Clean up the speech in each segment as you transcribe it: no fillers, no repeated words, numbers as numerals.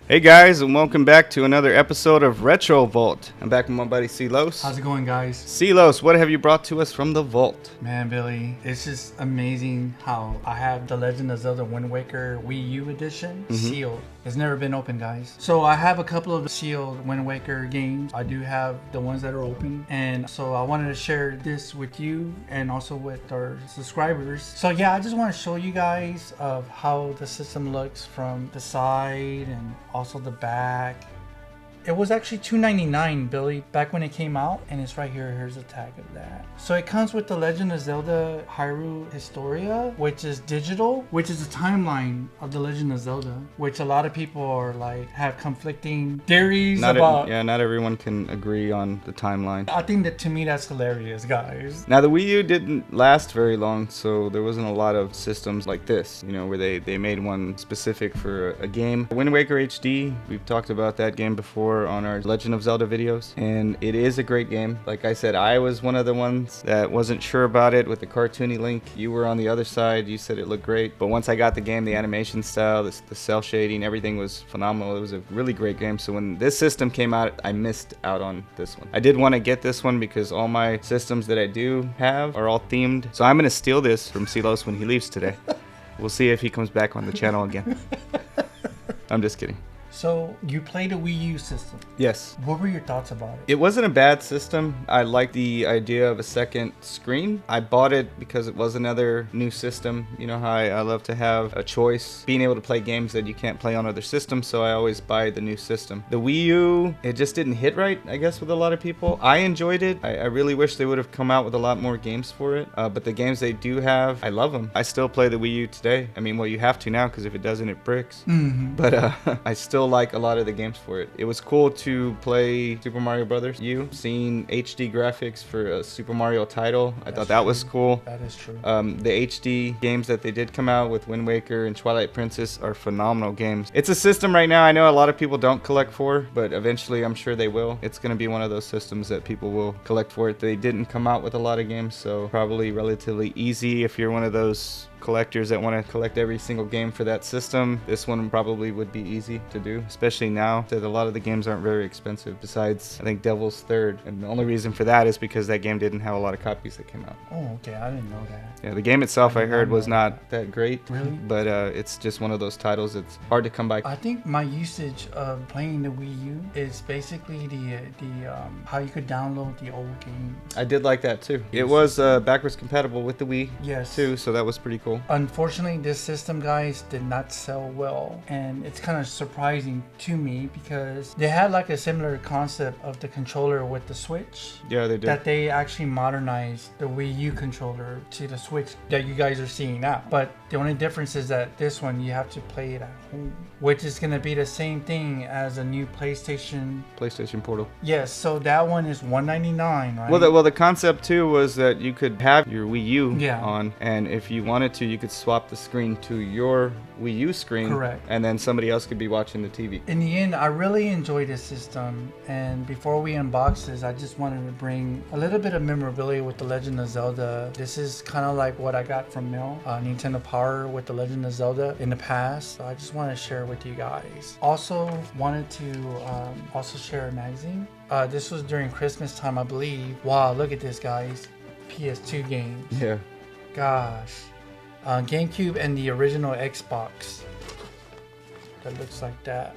Hey guys, and welcome back to another episode of Retro Vault. I'm back with my buddy Silos. How's it going, guys? Silos, what have you brought to us from the vault? Man, Billy, it's just amazing how I have the Legend of Zelda Wind Waker Wii U edition sealed. It's never been open, guys. So I have a couple of sealed Wind Waker games. I do have the ones that are open, and so I wanted to share this with you and also with our subscribers. So yeah, I just want to show you guys of how the system looks from the side and also the back. It was actually $2.99, Billy, back when it came out, and it's right here. Here's a tag of that. So it comes with the Legend of Zelda Hyrule Historia, which is digital, which is a timeline of the Legend of Zelda, which a lot of people are like have conflicting theories about. Not everyone can agree on the timeline. I think that to me that's hilarious, guys. Now the Wii U didn't last very long, so there wasn't a lot of systems like this, where they made one specific for a game. Wind Waker HD, we've talked about that game before on our Legend of Zelda videos, and it is a great game. Like I said, I was one of the ones that wasn't sure about it with the cartoony Link. You were on the other side. You said it looked great, but once I got the game, the animation style, the cell shading, everything was phenomenal. It was a really great game. So when this system came out, I missed out on this one. I did want to get this one because all my systems that I do have are all themed, so I'm going to steal this from Silos when he leaves today. We'll see if he comes back on the channel again. I'm just kidding. So you played a Wii U system. Yes. What were your thoughts about it? It wasn't a bad system. I liked the idea of a second screen. I bought it because it was another new system. You know how I love to have a choice, being able to play games that you can't play on other systems, so I always buy the new system. The Wii U, it just didn't hit right, I guess, with a lot of people. I enjoyed it. I really wish they would have come out with a lot more games for it, but the games they do have, I love them. I still play the Wii U today. I mean, well, you have to now, because if it doesn't, it bricks. But I still like a lot of the games for it. It was cool to play Super Mario Brothers U. Seeing HD graphics for a Super Mario title, I thought that was cool. That is true. The HD games that they did come out with Wind Waker and Twilight Princess are phenomenal games. It's a system right now I know a lot of people don't collect for, but eventually I'm sure they will. It's going to be one of those systems that people will collect for it. They didn't come out with a lot of games, so probably relatively easy if you're one of those collectors that want to collect every single game for that system. This one probably would be easy to do, especially now that a lot of the games aren't very expensive, besides I think Devil's Third, and the only reason for that is because that game didn't have a lot of copies that came out. Oh, okay, I didn't know that. Yeah, the game itself I heard was not that great. Really? But it's just one of those titles that's hard to come by. I think my usage of playing the Wii U is basically the how you could download the old games. I did like that too. It was backwards compatible with the Wii too, so that was pretty cool. Unfortunately, this system, guys, did not sell well, and it's kind of surprising to me because they had like a similar concept of the controller with the Switch. Yeah, they did. That they actually modernized the Wii U controller to the Switch that you guys are seeing now. But the only difference is that this one you have to play it at home, which is going to be the same thing as a new PlayStation Portal. Yes, so that one is $199, right? Well, the concept too was that you could have your Wii U on, and if you wanted to, you could swap the screen to your Wii U screen. Correct. And then somebody else could be watching the TV. In the end, I really enjoyed this system, and before we unbox this, I just wanted to bring a little bit of memorabilia with the Legend of Zelda. This is kind of like what I got from Mel, Nintendo Power with the Legend of Zelda in the past. So I just want to share with you guys. Also wanted to also share a magazine. This was during Christmas time, I believe. Wow, look at this, guys. PS2 games. Yeah. Gosh. GameCube and the original Xbox. That looks like that.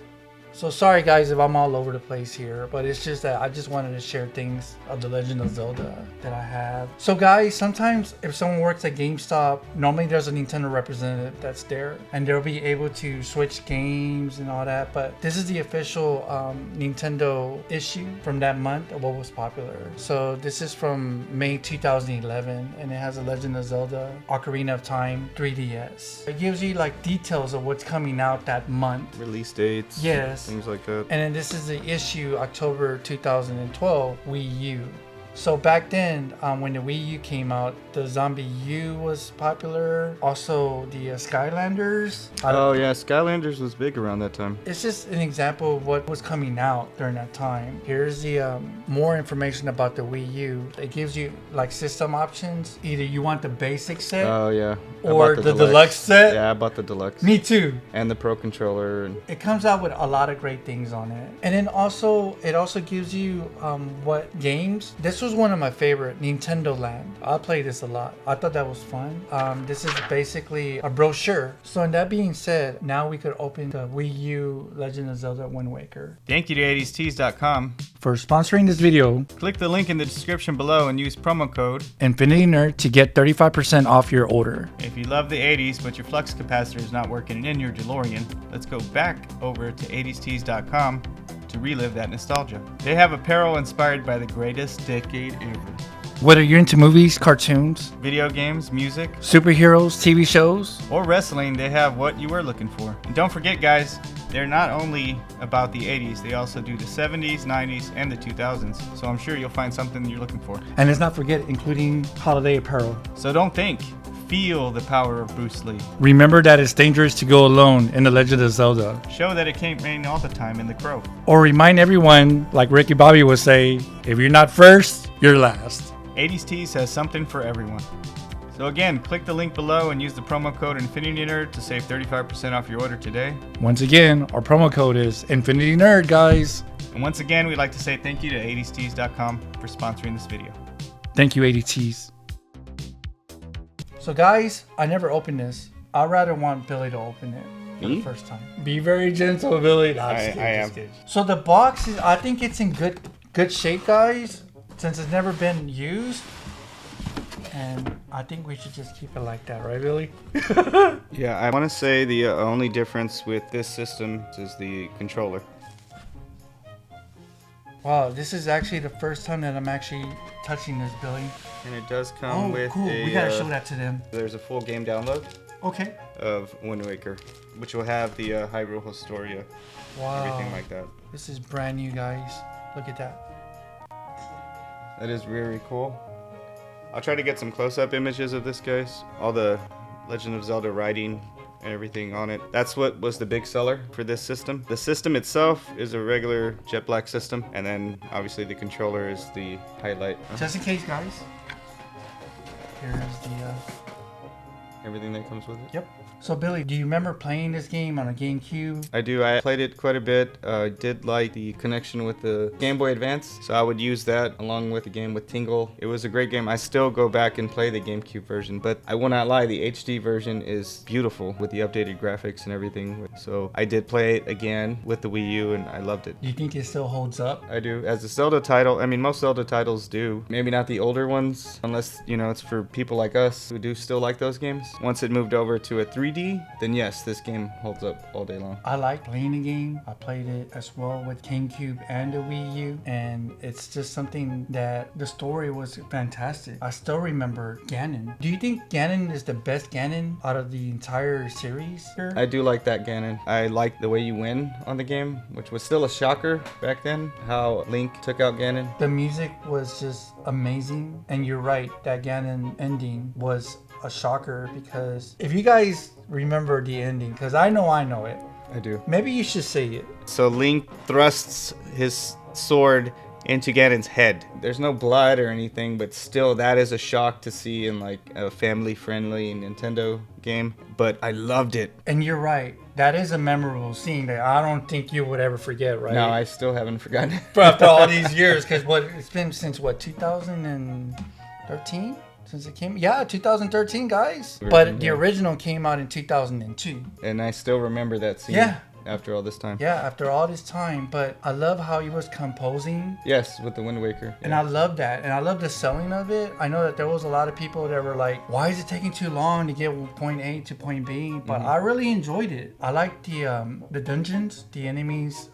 So sorry guys if I'm all over the place here, but it's just that I just wanted to share things of the Legend of Zelda that I have. So guys, sometimes if someone works at GameStop, normally there's a Nintendo representative that's there and they'll be able to switch games and all that, but this is the official Nintendo issue from that month of what was popular. So this is from May 2011 and it has a Legend of Zelda Ocarina of Time 3DS. It gives you like details of what's coming out that month. Release dates. Yes. Things like that. And then this is the issue October 2012 Wii U. So back then, when the Wii U came out, the Zombie U was popular. Also, the Skylanders. Oh yeah, Skylanders was big around that time. It's just an example of what was coming out during that time. Here's the more information about the Wii U. It gives you like system options. Either you want the basic set. Oh yeah. Or the deluxe set. Yeah, I bought the deluxe. Me too. And the Pro controller. And it comes out with a lot of great things on it. And then also, it also gives you what games. This was one of my favorite, Nintendo Land. I played this a lot. I thought that was fun. This is basically a brochure. So, in that being said, now we could open the Wii U Legend of Zelda Wind Waker. Thank you to 80stees.com for sponsoring this video. Click the link in the description below and use promo code InfinityNerd to get 35% off your order. If you love the 80s but your flux capacitor is not working in your DeLorean, let's go back over to 80stees.com to relive that nostalgia. They have apparel inspired by the greatest decade ever. Whether you're into movies, cartoons, video games, music, superheroes, TV shows, or wrestling, they have what you were looking for. And don't forget, guys, they're not only about the 80s, they also do the 70s, 90s, and the 2000s. So I'm sure you'll find something you're looking for. And let's not forget, including holiday apparel. So don't think. Feel the power of Bruce Lee. Remember that it's dangerous to go alone in The Legend of Zelda. Show that it can't rain all the time in The Crow. Or remind everyone, like Ricky Bobby would say, if you're not first, you're last. 80s Tees has something for everyone. So again, click the link below and use the promo code InfinityNerd to save 35% off your order today. Once again, our promo code is InfinityNerd, guys. And once again, we'd like to say thank you to 80stees.com for sponsoring this video. Thank you, 80Tees. So guys, I never opened this. I'd rather want Billy to open it for the first time. Be very gentle, Billy. No, I am. So the box is, I think it's in good shape, guys, since it's never been used. And I think we should just keep it like that, right, Billy? Yeah, I want to say the only difference with this system is the controller. Wow, this is actually the first time that I'm actually touching this, Billy. And it does come with cool. We gotta show that to them. There's a full game download. Okay. Of Wind Waker, which will have the Hyrule Historia. Wow. Everything like that. This is brand new, guys. Look at that. That is really cool. I'll try to get some close-up images of this, guys. All the Legend of Zelda writing and everything on it. That's what was the big seller for this system. The system itself is a regular jet black system, and then obviously the controller is the highlight. Just in case, guys. Here's the everything that comes with it. Yep. So Billy, do you remember playing this game on a GameCube? I do. I played it quite a bit. I did like the connection with the Game Boy Advance, so I would use that along with the game with Tingle. It was a great game. I still go back and play the GameCube version, but I will not lie, the HD version is beautiful with the updated graphics and everything. So I did play it again with the Wii U, and I loved it. Do you think it still holds up? I do. As a Zelda title, I mean, most Zelda titles do. Maybe not the older ones, unless, you know, it's for people like us who do still like those games. Once it moved over to a 3D, then yes, this game holds up all day long. I like playing the game. I played it as well with GameCube and the Wii U, and it's just something that the story was fantastic. I still remember Ganon. Do you think Ganon is the best Ganon out of the entire series here? I do like that Ganon. I like the way you win on the game, which was still a shocker back then, how Link took out Ganon. The music was just amazing, and you're right, that Ganon ending was a shocker, because if you guys remember the ending, because I know it. I do. Maybe you should say it. So Link thrusts his sword into Ganon's head. There's no blood or anything, but still that is a shock to see in like a family-friendly Nintendo game. But I loved it. And you're right. That is a memorable scene that I don't think you would ever forget, right? No, I still haven't forgotten it. After all these years, because it's been since 2013? Since it came, 2013, guys. But the original came out in 2002. And I still remember that scene. Yeah. After all this time. Yeah, after all this time. But I love how he was composing. Yes, with the Wind Waker. Yeah. And I love that. And I love the selling of it. I know that there was a lot of people that were like, why is it taking too long to get point A to point B? But I really enjoyed it. I liked the dungeons. The enemies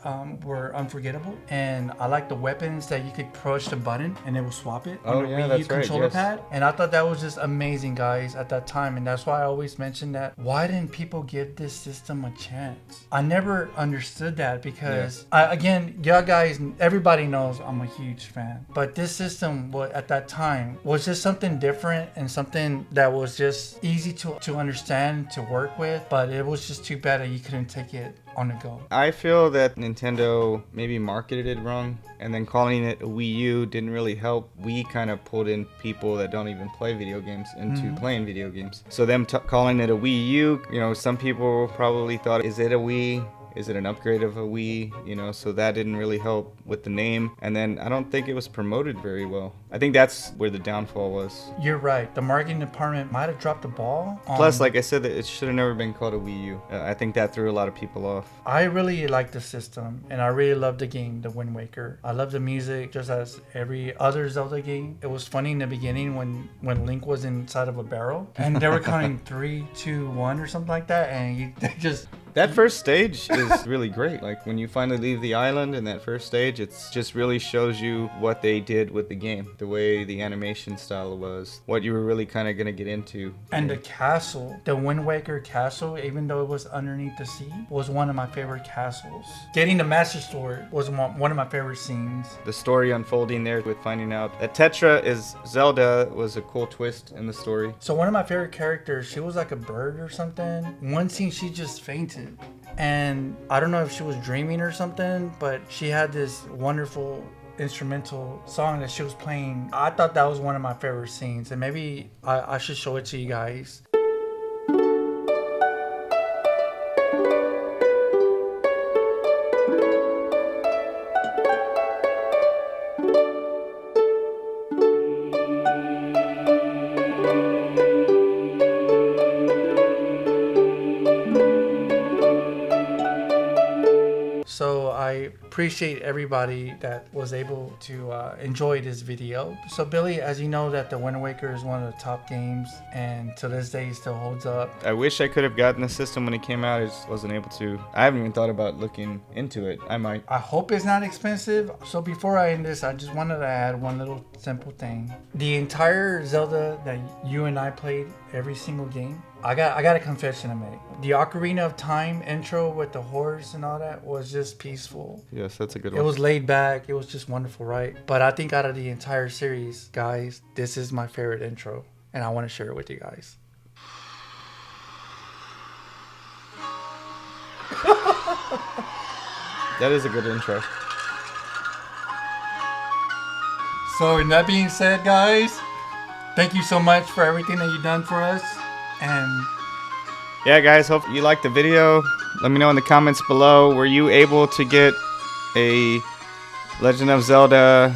were unforgettable. And I liked the weapons that you could push the button and it would swap it on the Wii U controller pad. And I thought that was just amazing, guys, at that time. And that's why I always mention that. Why didn't people give this system a chance? I never never understood that because, again, y'all guys, everybody knows I'm a huge fan. But this system at that time was just something different and something that was just easy to understand, to work with. But it was just too bad that you couldn't take it on the go. I feel that Nintendo maybe marketed it wrong, and then calling it a Wii U didn't really help. Wii kind of pulled in people that don't even play video games into playing video games. So them calling it a Wii U, you know, some people probably thought, is it a Wii? Is it an upgrade of a Wii? You know, so that didn't really help with the name. And then I don't think it was promoted very well. I think that's where the downfall was. You're right. The marketing department might have dropped the ball. Plus, like I said, it should have never been called a Wii U. I think that threw a lot of people off. I really like the system, and I really love the game, the Wind Waker. I love the music, just as every other Zelda game. It was funny in the beginning when Link was inside of a barrel, and they were counting 3, 2, 1 or something like that, and they just... That first stage is really great. Like when you finally leave the island in that first stage, it just really shows you what they did with the game, the way the animation style was, what you were really kind of going to get into. And the castle, the Wind Waker castle, even though it was underneath the sea, was one of my favorite castles. Getting the Master Sword was one of my favorite scenes. The story unfolding there with finding out that Tetra is Zelda was a cool twist in the story. So one of my favorite characters, she was like a bird or something. One scene she just fainted. And I don't know if she was dreaming or something, but she had this wonderful instrumental song that she was playing. I thought that was one of my favorite scenes, and maybe I should show it to you guys. So I appreciate everybody that was able to enjoy this video. So Billy, as you know, that the Wind Waker is one of the top games, and to this day it still holds up. I wish I could have gotten the system when it came out. I just wasn't able to. I haven't even thought about looking into it. I might. I hope it's not expensive. So before I end this, I just wanted to add one little simple thing. The entire Zelda that you and I played, every single game, I got a confession to make. The Ocarina of Time intro with the horse and all that was just peaceful. Yes, that's a good one. It was laid back. It was just wonderful, right? But I think out of the entire series, guys, this is my favorite intro, and I want to share it with you guys. That is a good intro. So, in that being said, guys, thank you so much for everything that you've done for us. And yeah, guys, hope you liked the video. Let me know in the comments below. Were you able to get a Legend of Zelda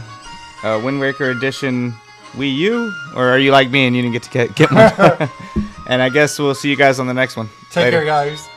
Wind Waker Edition Wii U? Or are you like me and you didn't get to get one? And I guess we'll see you guys on the next one. Take care, guys.